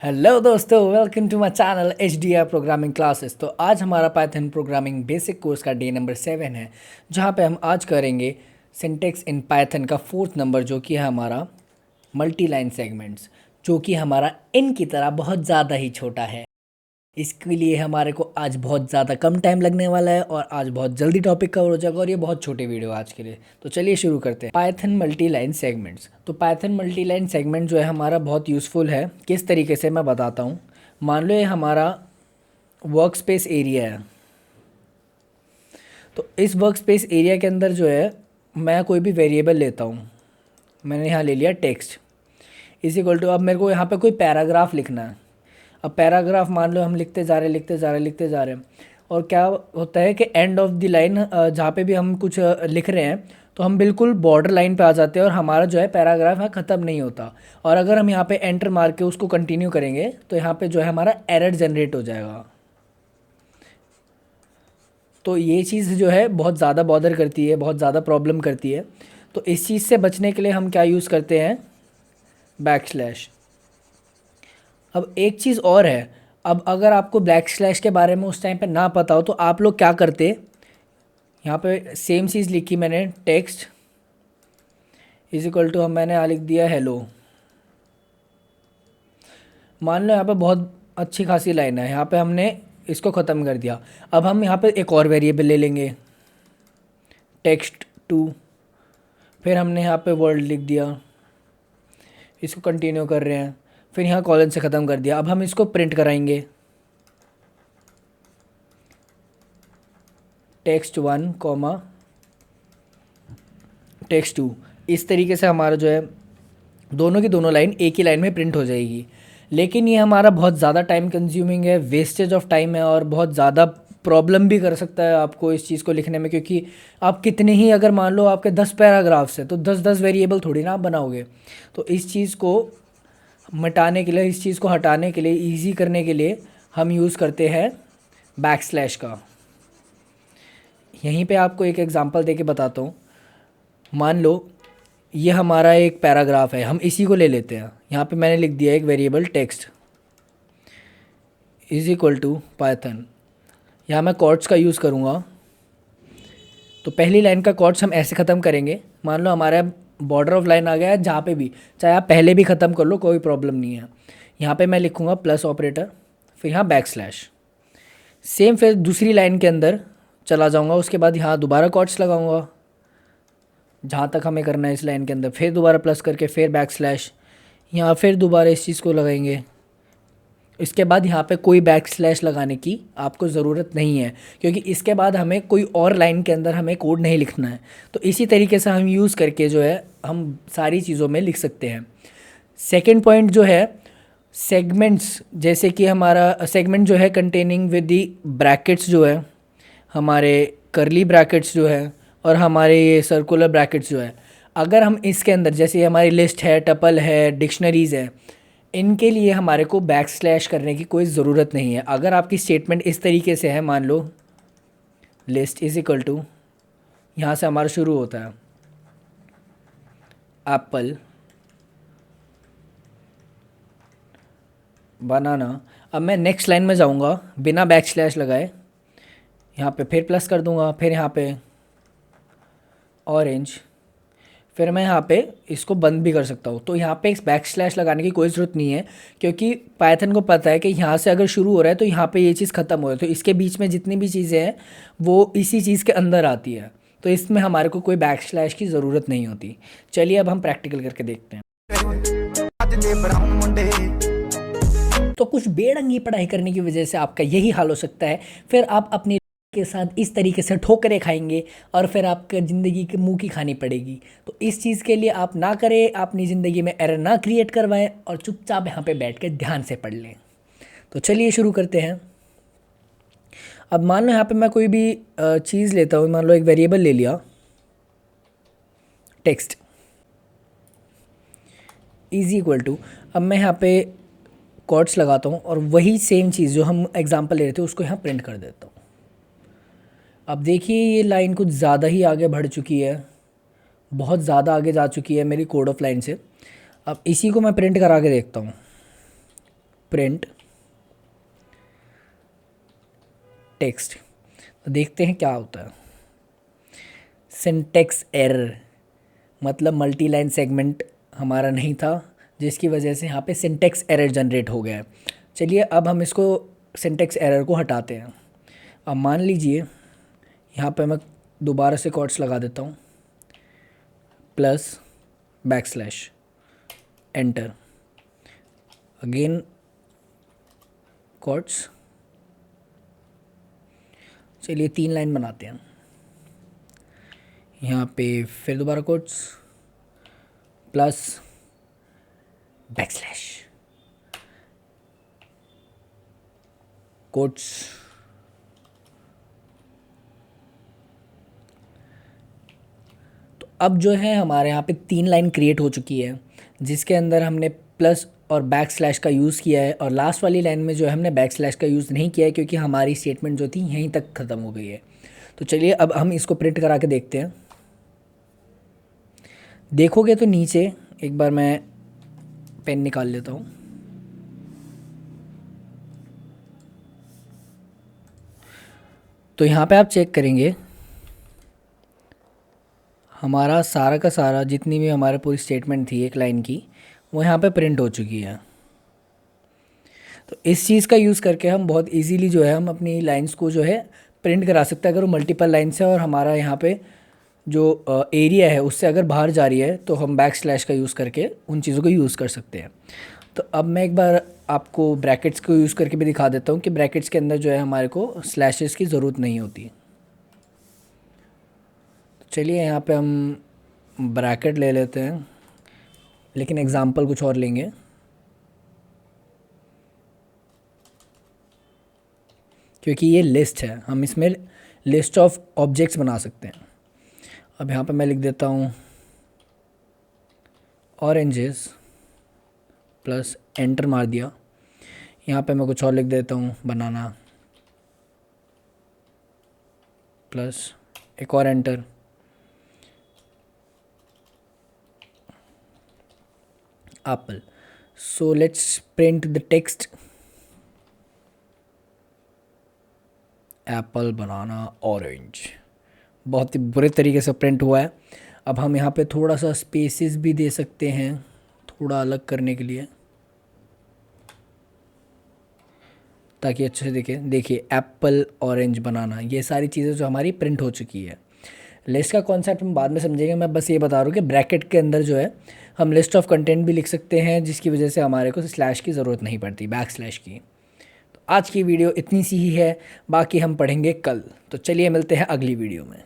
Hello दोस्तों, welcome to my channel H D R programming classes. तो आज हमारा पाइथन प्रोग्रामिंग बेसिक कोर्स का डे नंबर 7 है, जहाँ पे हम आज करेंगे सिंटेक्स इन पाइथन का फोर्थ नंबर, जो कि है हमारा मल्टी लाइन सेगमेंट्स, जो कि हमारा इन की तरह बहुत ज़्यादा ही छोटा है। इसके लिए हमारे को आज बहुत ज़्यादा कम टाइम लगने वाला है और आज बहुत जल्दी टॉपिक कवर हो जाएगा, और ये बहुत छोटे वीडियो आज के लिए। तो चलिए शुरू करते हैं। Python multi line segments. तो पाइथन मल्टी लाइन सेगमेंट जो है हमारा बहुत यूज़फुल है। किस तरीके से मैं बताता हूँ। मान लो ये हमारा वर्क स्पेस एरिया है। तो इस वर्क स्पेस एरिया के अंदर जो है मैं कोई भी वेरिएबल लेता हूँ। मैंने यहाँ ले लिया टेक्स्ट इज इक्वल टू, अब मेरे को यहाँ पे कोई पैराग्राफ लिखना है। अब पैराग्राफ मान लो हम लिखते जा रहे हैं, और क्या होता है कि एंड ऑफ द लाइन जहाँ पे भी हम कुछ लिख रहे हैं, तो हम बिल्कुल बॉर्डर लाइन पे आ जाते हैं और हमारा जो है पैराग्राफ यहाँ ख़त्म नहीं होता। और अगर हम यहाँ पे एंटर मार के उसको कंटिन्यू करेंगे तो यहाँ पे जो है हमारा एरर जनरेट हो जाएगा। तो ये चीज़ जो है बहुत ज़्यादा बॉदर करती है, बहुत ज़्यादा प्रॉब्लम करती है। तो इस चीज़ से बचने के लिए हम क्या यूज़ करते हैं, बैक स्लैश। अब एक चीज़ और है, अब अगर आपको बैक स्लैश के बारे में उस टाइम पे ना पता हो तो आप लोग क्या करते, यहाँ पे सेम चीज़ लिखी मैंने, टेक्स्ट इज इक्वल टू, हम मैंने यहाँ लिख दिया हेलो। मान लो यहाँ पे बहुत अच्छी खासी लाइन है, यहाँ पे हमने इसको ख़त्म कर दिया। अब हम यहाँ पे एक और वेरिएबल ले लेंगे, टेक्स्ट टू। फिर हमने यहाँ पे वर्ड लिख दिया, इसको कंटिन्यू कर रहे हैं। फिर यहाँ कॉलन से ख़त्म कर दिया। अब हम इसको प्रिंट कराएंगे, text one comma text two. इस तरीके से हमारा जो है दोनों की दोनों लाइन एक ही लाइन में प्रिंट हो जाएगी। लेकिन ये हमारा बहुत ज़्यादा टाइम कंज्यूमिंग है, वेस्टेज ऑफ टाइम है, और बहुत ज़्यादा प्रॉब्लम भी कर सकता है आपको इस चीज़ को लिखने में। क्योंकि आप कितने ही, अगर मान लो आपके 10 पैराग्राफ्स है तो 10-10 वेरिएबल थोड़ी ना आप बनाओगे। तो इस चीज़ को मिटाने के लिए, इस चीज़ को हटाने के लिए, ईजी करने के लिए हम यूज़ करते हैं बैक स्लैश का। यहीं पे आपको एक एग्जांपल देके बताता हूँ। मान लो ये हमारा एक पैराग्राफ है, हम इसी को ले लेते हैं। यहाँ पे मैंने लिख दिया एक variable text is equal to Python. यहाँ मैं कॉर्ड्स का यूज़ करूँगा। तो पहली लाइन का कॉर्ड्स हम ऐसे ख़त्म करेंगे। मान लो हमारा बॉर्डर ऑफ लाइन आ गया है, जहाँ पे भी चाहे आप पहले भी ख़त्म कर लो, कोई प्रॉब्लम नहीं है। यहाँ पे मैं लिखूँगा प्लस ऑपरेटर, फिर यहाँ बैक स्लैश। सेम फिर दूसरी लाइन के अंदर चला जाऊँगा, उसके बाद यहाँ दोबारा कॉर्ड्स लगाऊँगा जहाँ तक हमें करना है इस लाइन के अंदर, फिर दोबारा प्लस करके फिर बैक स्लैश, यहाँ फिर दोबारा इस चीज़ को लगाएंगे। इसके बाद यहाँ पे कोई बैक स्लैश लगाने की आपको ज़रूरत नहीं है, क्योंकि इसके बाद हमें कोई और लाइन के अंदर हमें कोड नहीं लिखना है। तो इसी तरीके से हम यूज़ करके जो है हम सारी चीज़ों में लिख सकते हैं। सेकेंड पॉइंट जो है सेगमेंट्स, जैसे कि हमारा सेगमेंट जो है कंटेनिंग विद दी ब्रैकेट्स, जो है हमारे करली ब्रैकेट्स जो है, और हमारे ये सर्कुलर ब्रैकेट्स जो है, अगर हम इसके अंदर, जैसे हमारी लिस्ट है, टपल है, डिक्शनरीज़ है, इनके लिए हमारे को बैक स्लैश करने की कोई ज़रूरत नहीं है। अगर आपकी स्टेटमेंट इस तरीके से है, मान लो लिस्ट इज इक्वल टू, यहाँ से हमारा शुरू होता है एप्पल, बनाना। अब मैं नेक्स्ट लाइन में जाऊँगा बिना बैक स्लैश लगाए, यहाँ पे फिर प्लस कर दूँगा, फिर यहाँ पे ऑरेंज, फिर मैं यहाँ पे इसको बंद भी कर सकता हूँ। तो यहाँ पे इस बैक स्लैश लगाने की कोई ज़रूरत नहीं है, क्योंकि पाइथन को पता है कि यहाँ से अगर शुरू हो रहा है तो यहाँ पे ये चीज़ ख़त्म हो रही है। तो इसके बीच में जितनी भी चीज़ें हैं वो इसी चीज़ के अंदर आती है। तो इसमें हमारे को कोई बैक स्लैश की ज़रूरत नहीं होती। चलिए अब हम प्रैक्टिकल करके देखते हैं। तो कुछ बेढंगी पढ़ाई करने की वजह से आपका यही हाल हो सकता है। फिर आप अपने के साथ इस तरीके से ठोकरें खाएंगे और फिर आपको ज़िंदगी के मुंह की खानी पड़ेगी। तो इस चीज़ के लिए आप ना करें, अपनी ज़िंदगी में एरर ना क्रिएट करवाएं, और चुपचाप यहाँ पे बैठ के ध्यान से पढ़ लें। तो चलिए शुरू करते हैं। अब मान लो यहाँ पे मैं कोई भी चीज़ लेता हूँ, मान लो एक वेरिएबल ले लिया टेक्स्ट इज इक्वल टू, अब मैं यहाँ पे कॉर्ड्स लगाता हूँ और वही सेम चीज़ जो हम एग्जाम्पल ले रहे थे उसको यहाँ प्रिंट कर देता हूँ। अब देखिए ये लाइन कुछ ज़्यादा ही आगे बढ़ चुकी है, बहुत ज़्यादा आगे जा चुकी है मेरी कोड ऑफ लाइन से। अब इसी को मैं प्रिंट करा के देखता हूँ। Print text. तो देखते हैं क्या होता है। सिंटेक्स एरर, मतलब मल्टी लाइन सेगमेंट हमारा नहीं था, जिसकी वजह से यहाँ पे सिंटेक्स एरर जनरेट हो गया है। चलिए अब हम इसको सिंटेक्स एरर को हटाते हैं। अब मान लीजिए यहाँ पे मैं दोबारा से कॉट्स लगा देता हूँ, plus backslash, enter, again quotes. चलिए 3 लाइन बनाते हैं। यहाँ पे फिर दोबारा कोट्स, प्लस बैकस्लैश, कोट्स, तो अब जो है हमारे यहाँ पे 3 लाइन क्रिएट हो चुकी है, जिसके अंदर हमने प्लस और बैकस्लैश का यूज़ किया है। और लास्ट वाली लाइन में जो है हमने बैकस्लैश का यूज़ नहीं किया है, क्योंकि हमारी स्टेटमेंट जो थी यहीं तक ख़त्म हो गई है। तो चलिए अब हम इसको प्रिंट करा के देखते हैं। देखोगे तो नीचे, एक बार मैं पेन निकाल लेता हूँ। तो यहाँ पे आप चेक करेंगे हमारा सारा का सारा जितनी भी हमारे पूरी स्टेटमेंट थी एक लाइन की, वो यहाँ पे प्रिंट हो चुकी है। तो इस चीज़ का यूज़ करके हम बहुत इजीली जो है हम अपनी लाइंस को जो है प्रिंट करा सकते हैं। अगर वो मल्टीपल लाइन्स है और हमारा यहाँ पे जो एरिया है उससे अगर बाहर जा रही है, तो हम बैक स्लैश का यूज़ करके उन चीज़ों को यूज़ कर सकते हैं। तो अब मैं एक बार आपको ब्रैकेट्स को यूज़ करके भी दिखा देता हूँ कि ब्रैकेट्स के अंदर जो है हमारे को स्लैशेस की ज़रूरत नहीं होती। चलिए यहाँ पे हम ब्रैकेट ले लेते हैं, लेकिन एग्ज़ाम्पल कुछ और लेंगे। क्योंकि ये लिस्ट है, हम इसमें लिस्ट ऑफ ऑब्जेक्ट्स बना सकते हैं। अब यहाँ पे मैं लिख देता हूँ ऑरेंजेस, प्लस एंटर मार दिया। यहाँ पे मैं कुछ और लिख देता हूँ बनाना, प्लस एक और enter. Apple. So let's print the text apple banana orange. बहुत ही बुरे तरीके से प्रिंट हुआ है। अब हम यहाँ पे थोड़ा सा स्पेसेस भी दे सकते हैं, थोड़ा अलग करने के लिए, ताकि अच्छे से दिखे। देखिए एप्पल ऑरेंज बनाना, ये सारी चीज़ें जो हमारी प्रिंट हो चुकी है। लिस्ट का कॉन्सेप्ट हम बाद में समझेंगे, मैं बस ये बता रहा हूँ कि ब्रैकेट के अंदर जो है हम लिस्ट ऑफ कंटेंट भी लिख सकते हैं, जिसकी वजह से हमारे को स्लैश की ज़रूरत नहीं पड़ती, बैक स्लैश की। तो आज की वीडियो इतनी सी ही है, बाकी हम पढ़ेंगे कल। तो चलिए मिलते हैं अगली वीडियो में।